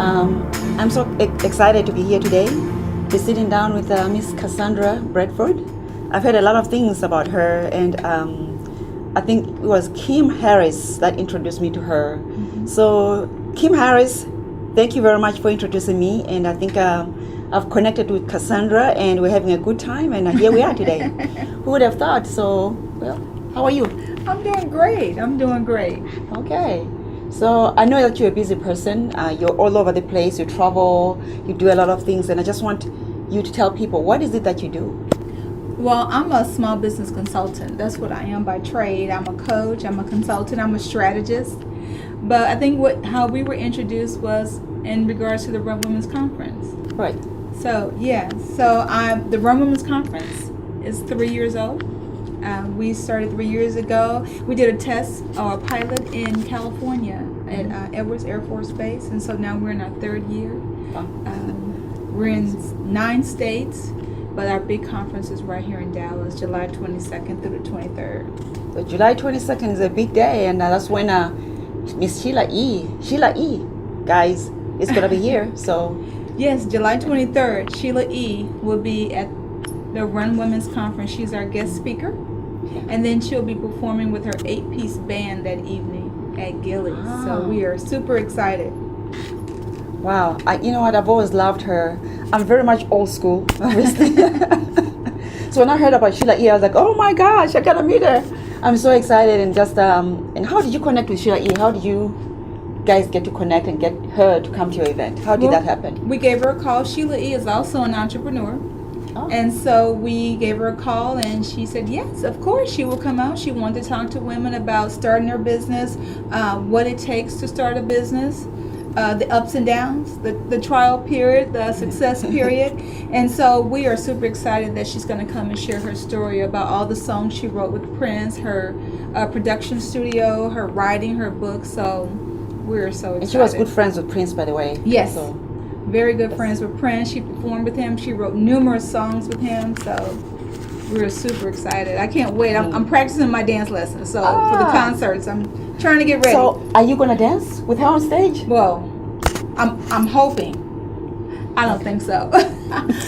I'm so excited to be here today, be sitting down with Miss Cassandra Bradford. I've heard a lot of things about her, and I think it was Kim Harris that introduced me to her. So, Kim Harris, thank you very much for introducing me, and I think I've connected with Cassandra, and we're having a good time, and here we are today. Who would have thought? So, well, how are you? I'm doing great. Okay. So I know that you're a busy person. You're all over the place. You travel. You do a lot of things, and I just want you to tell people, what is it that you do? Well, I'm a small business consultant. That's what I am by trade. I'm a coach. I'm a consultant. I'm a strategist. But I think how we were introduced was in regards to the Run Women's Conference. Right. So the Run Women's Conference is 3 years old. We started 3 years ago. We did a test or a pilot in California at Edwards Air Force Base, and so now we're in our third year. We're in 9 states, but our big conference is right here in Dallas, July 22nd through the 23rd. So July 22nd is a big day, and that's when Miss Sheila E, guys, is going to be here. So yes, July 23rd, Sheila E will be at the Run Women's Conference. She's our guest speaker. And then she'll be performing with her 8-piece band that evening at Gillies. Wow. So we are super excited. Wow. You know what? I've always loved her. I'm very much old school, obviously. So when I heard about Sheila E, I was like, oh my gosh, I got to meet her. I'm so excited. And just, and how did you connect with Sheila E? How did you guys get to connect and get her to come to your event? How did that happen? We gave her a call. Sheila E is also an entrepreneur. Oh. And so we gave her a call, and she said yes, of course she will come out. She wanted to talk to women about starting their business, what it takes to start a business, the ups and downs, the trial period, the success period. And so we are super excited that she's going to come and share her story about all the songs she wrote with Prince, her production studio, her writing, her book. So we're so excited. And she was good friends with Prince, by the way. Yes. So. Very good friends with Prince. She performed with him. She wrote numerous songs with him. So we're super excited. I can't wait. I'm practicing my dance lessons. So for the concerts, I'm trying to get ready. So are you going to dance with her on stage? Well, I'm hoping. I don't think so.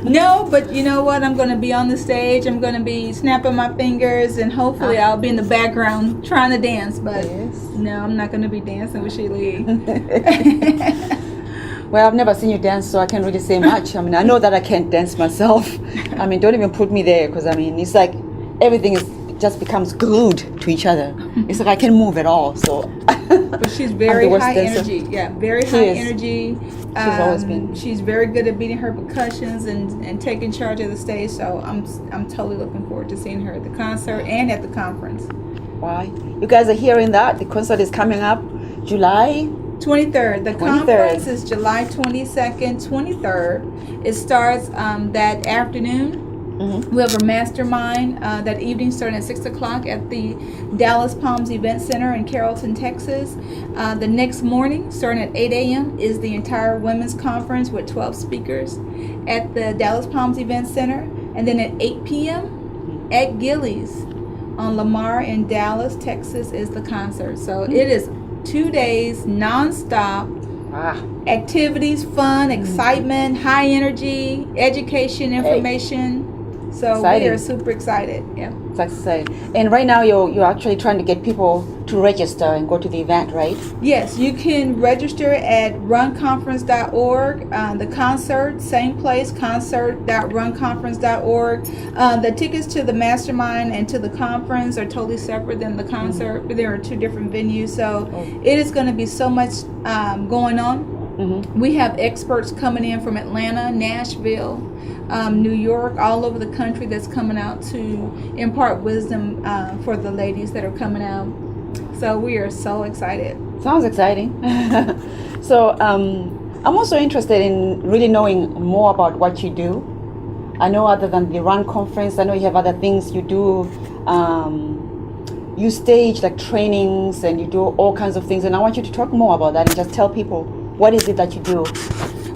No, but you know what? I'm going to be on the stage. I'm going to be snapping my fingers, and hopefully I'll be in the background trying to dance. But no, I'm not going to be dancing with Sheila E. Well, I've never seen you dance, so I can't really say much. I mean, I know that I can't dance myself. I mean, don't even put me there, because I mean, it's like everything just becomes glued to each other. It's like I can't move at all. So, but she's very high energy. Yeah, very high energy. She's always been. She's very good at beating her percussions and taking charge of the stage. So I'm totally looking forward to seeing her at the concert and at the conference. Why? You guys are hearing that? The concert is coming up July 23rd. The conference is July 22nd, 23rd. It starts that afternoon. We have a mastermind that evening starting at 6 o'clock at the Dallas Palms Event Center in Carrollton, Texas. The next morning, starting at 8 a.m., is the entire women's conference with 12 speakers at the Dallas Palms Event Center. And then at 8 p.m. at Gillies on Lamar in Dallas, Texas is the concert. So it is 2 days non-stop activities, fun, excitement, high energy, education, information. So we are super excited. Yeah, it's exciting. And right now you're actually trying to get people to register and go to the event, right? Yes, you can register at runconference.org. The concert, same place, concert.runconference.org. The tickets to the mastermind and to the conference are totally separate than the concert. But there are 2 different venues, so it is going to be so much going on. We have experts coming in from Atlanta, Nashville, New York, all over the country that's coming out to impart wisdom for the ladies that are coming out. So we are so excited. Sounds exciting. So I'm also interested in really knowing more about what you do. I know other than the Run Conference, I know you have other things you do. You stage like trainings and you do all kinds of things. And I want you to talk more about that and just tell people, what is it that you do?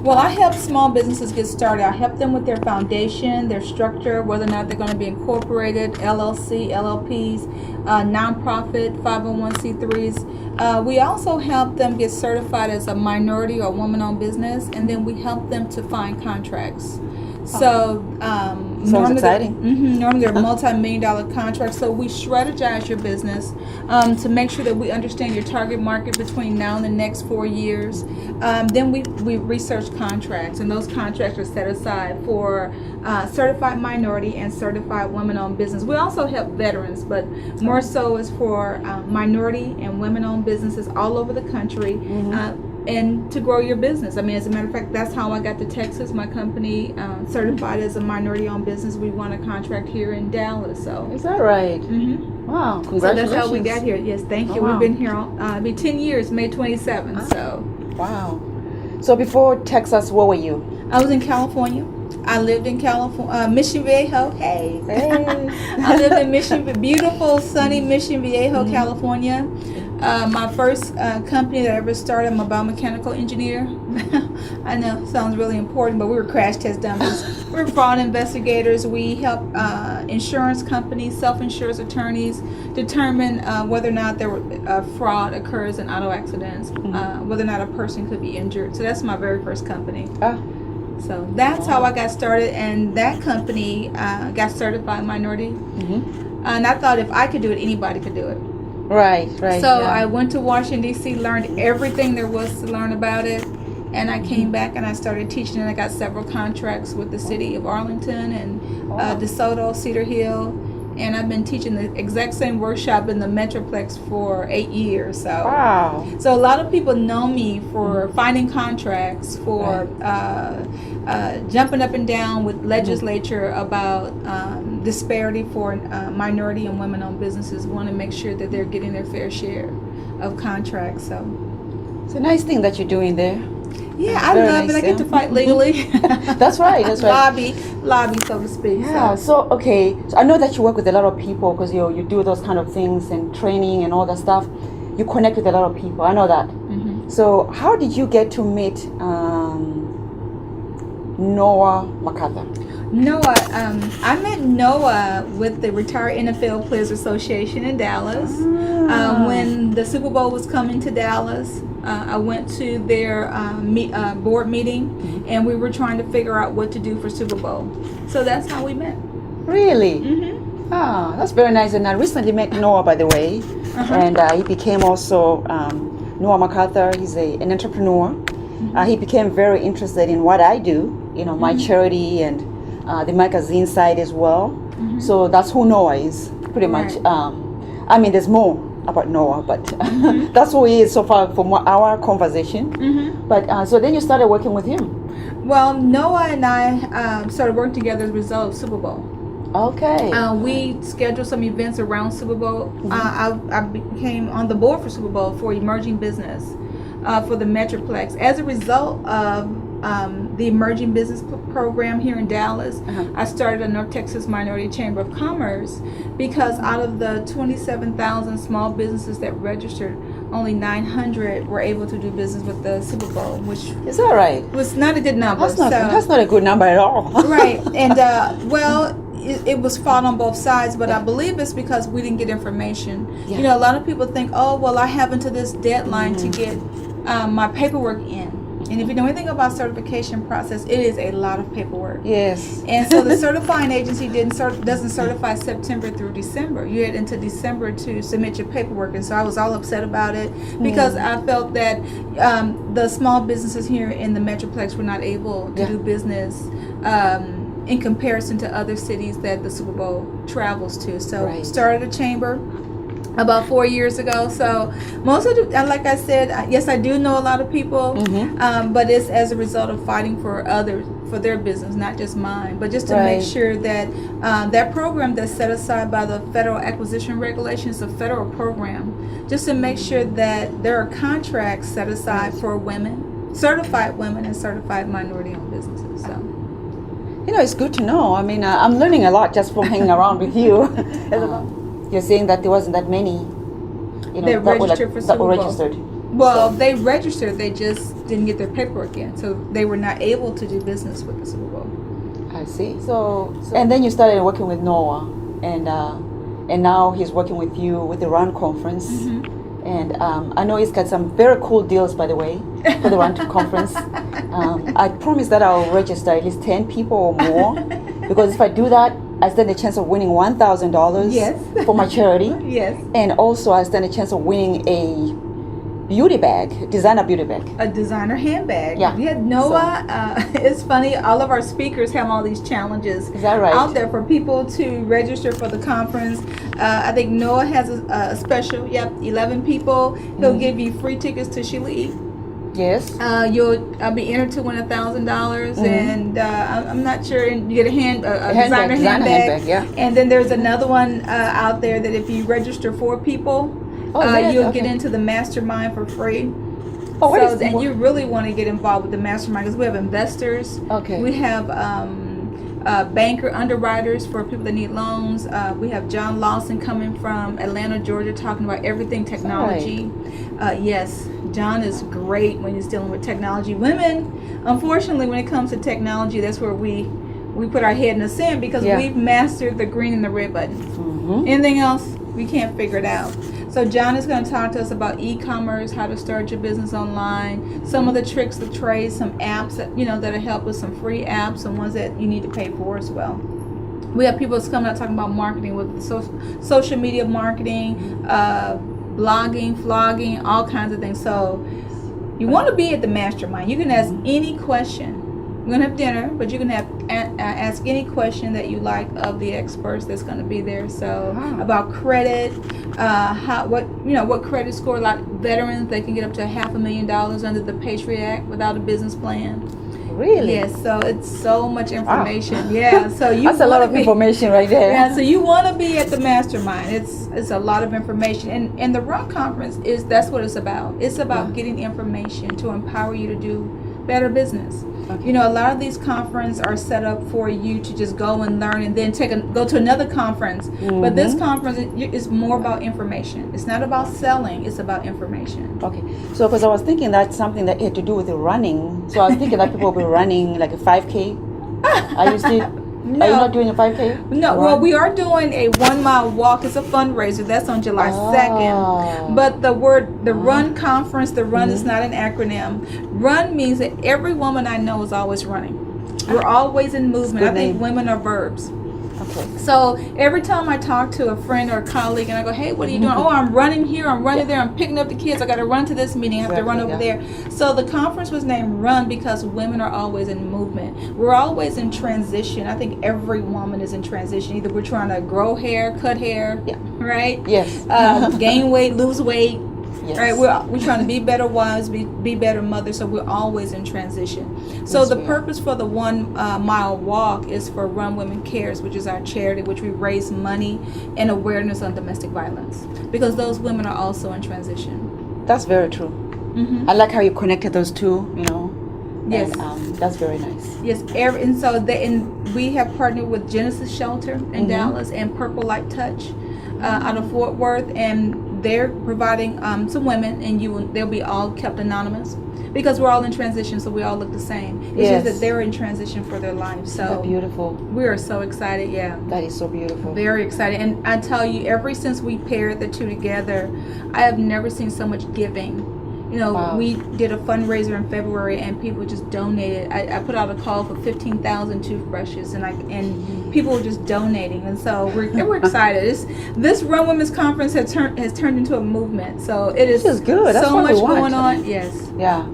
Well, I help small businesses get started. I help them with their foundation, their structure, whether or not they're going to be incorporated, LLC, LLPs, nonprofit, 501c3s. We also help them get certified as a minority or woman-owned business, and then we help them to find contracts. So, sounds exciting. Normally they're multi-million-dollar contracts. So we strategize your business to make sure that we understand your target market between now and the next 4 years. Then we research contracts, and those contracts are set aside for certified minority and certified women-owned business. We also help veterans, but more so is for minority and women-owned businesses all over the country. And to grow your business. I mean, as a matter of fact, that's how I got to Texas. My company certified as a minority-owned business. We won a contract here in Dallas. So is that right? Wow, congratulations! So that's how we got here. Yes, thank you. Wow. We've been here. It'll be 10 years, May 27th. So wow. So before Texas, where were you? I was in California. I lived in California, Mission Viejo. Hey. I lived in beautiful, sunny Mission Viejo, California. My first company that I ever started, I'm a biomechanical engineer. I know, sounds really important, but we were crash test dummies. We were fraud investigators. We help insurance companies, self-insurance attorneys determine whether or not fraud occurs in auto accidents, whether or not a person could be injured. So that's my very first company. So that's how I got started, and that company got certified minority. And I thought if I could do it, anybody could do it. Right. So I went to Washington, D.C., learned everything there was to learn about it, and I came back and I started teaching, and I got several contracts with the city of Arlington and DeSoto, Cedar Hill, and I've been teaching the exact same workshop in the Metroplex for 8 years. So So a lot of people know me for finding contracts, for jumping up and down with legislature about disparity for minority and women-owned businesses. We want to make sure that they're getting their fair share of contracts. So it's a nice thing that you're doing there. Yeah, I love it. I get to fight legally. That's right. Lobby, so to speak. Yeah. So I know that you work with a lot of people because you do those kind of things and training and all that stuff. You connect with a lot of people. I know that. So how did you get to meet Noah MacArthur? I met Noah with the Retired NFL Players Association in Dallas. When the Super Bowl was coming to Dallas, I went to their board meeting, and we were trying to figure out what to do for Super Bowl. So that's how we met. Really? That's very nice. And I recently met Noah, by the way, and he became also Noah MacArthur. He's an entrepreneur. He became very interested in what I do, my charity and the magazine side as well. So that's who Noah is, pretty much. I mean, there's more about Noah, but that's who he is so far from our conversation. But so then you started working with him. Well, Noah and I started working together as a result of Super Bowl. Okay. We scheduled some events around Super Bowl. I became on the board for Super Bowl for emerging business for the Metroplex. As a result of the emerging business program here in Dallas, I started a North Texas Minority Chamber of Commerce because out of the 27,000 small businesses that registered, only 900 were able to do business with the Super Bowl, which is that right? Was not a good number. That's not a good number at all. Right, and it was fought on both sides, but I believe it's because we didn't get information. A lot of people think, I have until this deadline to get my paperwork in. And if you know anything about certification process, it is a lot of paperwork. Yes. And so the certifying agency doesn't certify September through December. You had until December to submit your paperwork. And so I was all upset about it because I felt that the small businesses here in the Metroplex were not able to do business in comparison to other cities that the Super Bowl travels to. So started a chamber about 4 years ago. So most of the, like I said, yes, I do know a lot of people, but it's as a result of fighting for their business, not just mine, but just to make sure that that program that's set aside by the Federal Acquisition Regulations, a federal program, just to make sure that there are contracts set aside for women, certified women and certified minority-owned businesses. So. It's good to know. I mean, I'm learning a lot just from hanging around with you. You're saying that there wasn't that many, that registered for Super Bowl. Registered. Well, they registered. They just didn't get their paperwork in, so they were not able to do business with the Super Bowl. I see. So and then you started working with Noah, and now he's working with you with the Run Conference. Mm-hmm. And I know he's got some very cool deals, by the way, for the Run Conference. I promise that I'll register at least 10 people or more, because if I do that, I stand a chance of winning $1,000 Yes. for my charity. Yes. And also I stand a chance of winning a beauty bag, designer beauty bag. A designer handbag. Yeah. Noah, it's funny, all of our speakers have all these challenges Is that right? out there for people to register for the conference. I think Noah has a special, 11 people. He'll give you free tickets to Sheila E. Yes. You'll be entered to win $1,000, and I'm not sure. And you get a designer handbag. Yeah. And then there's another one out there that if you register 4 people, you'll get into the mastermind for free. Oh, and you really want to get involved with the mastermind, because we have investors. Okay. We have banker underwriters for people that need loans. We have John Lawson coming from Atlanta, Georgia, talking about everything technology. Yes, John is great when he's dealing with technology. Women, unfortunately, when it comes to technology, that's where we put our head in the sand, because we've mastered the green and the red button. Mm-hmm. Anything else, we can't figure it out. So John is going to talk to us about e-commerce, how to start your business online, some of the tricks, the trades, some apps that that'll help with some free apps, and ones that you need to pay for as well. We have people that's coming out talking about marketing with social media marketing, blogging, vlogging, all kinds of things. So you want to be at the mastermind. You can ask any question. We're going to have dinner, but you can ask any question that you like of the experts that's going to be there. So about credit, what credit score. A lot of veterans, they can get up to $500,000 under the Patriot Act without a business plan. Really? Yes. So it's so much information. Wow. Yeah. So that's a lot of information right there. Yeah. So you want to be at the mastermind. It's a lot of information, and the Run Conference that's what it's about. It's about getting information to empower you to do better business. Okay. A lot of these conferences are set up for you to just go and learn, and then go to another conference. Mm-hmm. But this conference is more about information. It's not about selling. It's about information. Okay. So, because I was thinking that's something that had to do with the running. So I was thinking that people will be running like a 5K. Are you still? No. Are you not doing a 5K? No. Run? Well, we are doing a 1 mile walk. It's a fundraiser. That's on July 2nd. But the Run Conference, the Run is not an acronym. Run means that every woman I know is always running. We're always in movement. I think women are verbs. Okay. So every time I talk to a friend or a colleague and I go, hey, what are you doing? Oh, I'm running here, I'm running there, I'm picking up the kids, I got to run to this meeting, I have to run over there. So the conference was named Run because women are always in movement. We're always in transition. I think every woman is in transition. Either we're trying to grow hair, cut hair, right? Yes. Gain weight, lose weight. Yes. Right, we're trying to be better wives, be better mothers, so we're always in transition. So the purpose for the 1 mile walk is for Run Women Cares, which is our charity, which we raise money and awareness on domestic violence, because those women are also in transition. That's very true. Mm-hmm. I like how you connected those two. Yes, and, that's very nice. Yes, and we have partnered with Genesis Shelter in Dallas and Purple Light Touch out of Fort Worth, and they're providing some women, and they'll be all kept anonymous because we're all in transition, so we all look the same. It's just that they're in transition for their life. So that's beautiful. We are so excited. Yeah, that is so beautiful. Very excited. And I tell you, ever since we paired the two together, I have never seen so much giving. We did a fundraiser in February, and people just donated. I put out a call for 15,000 toothbrushes, and people were just donating, and so we're excited. This Run Women's Conference has turned into a movement. So it is good. That's so much going on. Yes. Yeah.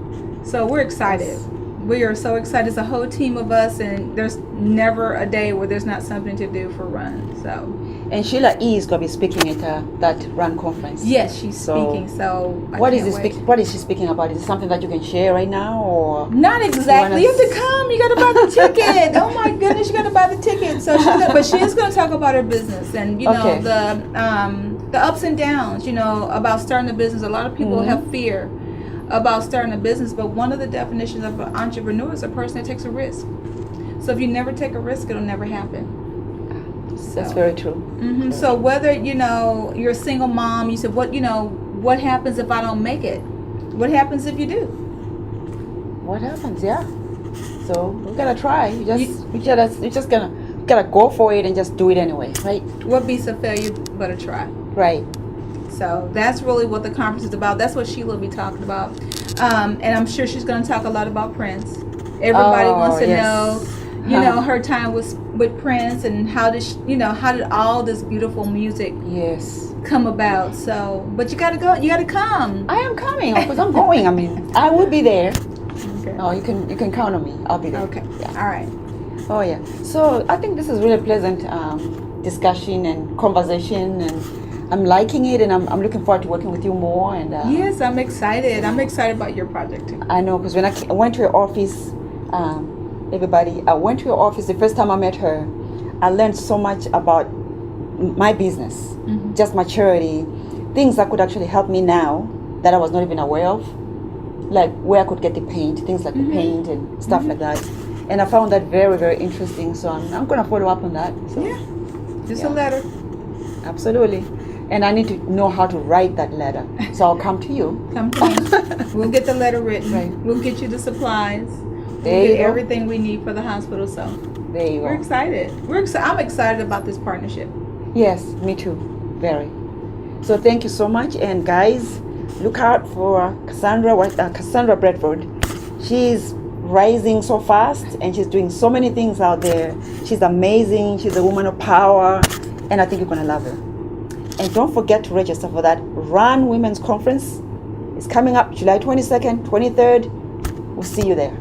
So we're excited. Yes. We are so excited. It's a whole team of us, and there's never a day where there's not something to do for Run. So. And Sheila E is going to be speaking at that Run conference. Yes, she's speaking. So what is she speaking about? Is it something that you can share right now, or not exactly? You have to come. You got to buy the ticket. Oh my goodness, you got to buy the ticket. So she is going to talk about her business and the ups and downs. About starting a business. A lot of people have fear about starting a business, but one of the definitions of an entrepreneur is a person that takes a risk. So if you never take a risk, it'll never happen. That's very true. Mm-hmm. So whether you're a single mom, you said what happens if I don't make it? What happens if you do? What happens? Yeah. So we gotta try. We just gotta go for it and just do it anyway, right? What beats a failure but a try? Right. So that's really what the conference is about. That's what Sheila will be talking about. And I'm sure she's going to talk a lot about Prince. Everybody wants to know, her time with Prince and how did all this beautiful music come about. So, but you got to go. You got to come. I am coming because I'm going. I mean, I will be there. Okay. Oh, you can count on me. I'll be there. Okay. Yeah. All right. Oh yeah. So I think this is really pleasant discussion and conversation, and I'm liking it, and I'm looking forward to working with you more. And yes, I'm excited. I'm excited about your project too. I know, because when I went to your office, everybody, I went to your office the first time I met her. I learned so much about my business, just maturity, things that could actually help me now that I was not even aware of, like where I could get the paint, things like the paint and stuff like that. And I found that very, very interesting. So I'm going to follow up on that. So, just a letter. Absolutely. And I need to know how to write that letter. So I'll come to you. Come to me. We'll get the letter written. Right. We'll get you the supplies. There We'll you get go. everything we need for the hospital. So There you we're go. excited. I'm excited about this partnership. Yes, me too. Very. So thank you so much. And guys, look out for Cassandra Bradford. She's rising so fast and she's doing so many things out there. She's amazing. She's a woman of power. And I think you're going to love her. And don't forget to register for that Run Women's Conference. It's coming up July 22nd, 23rd. We'll see you there.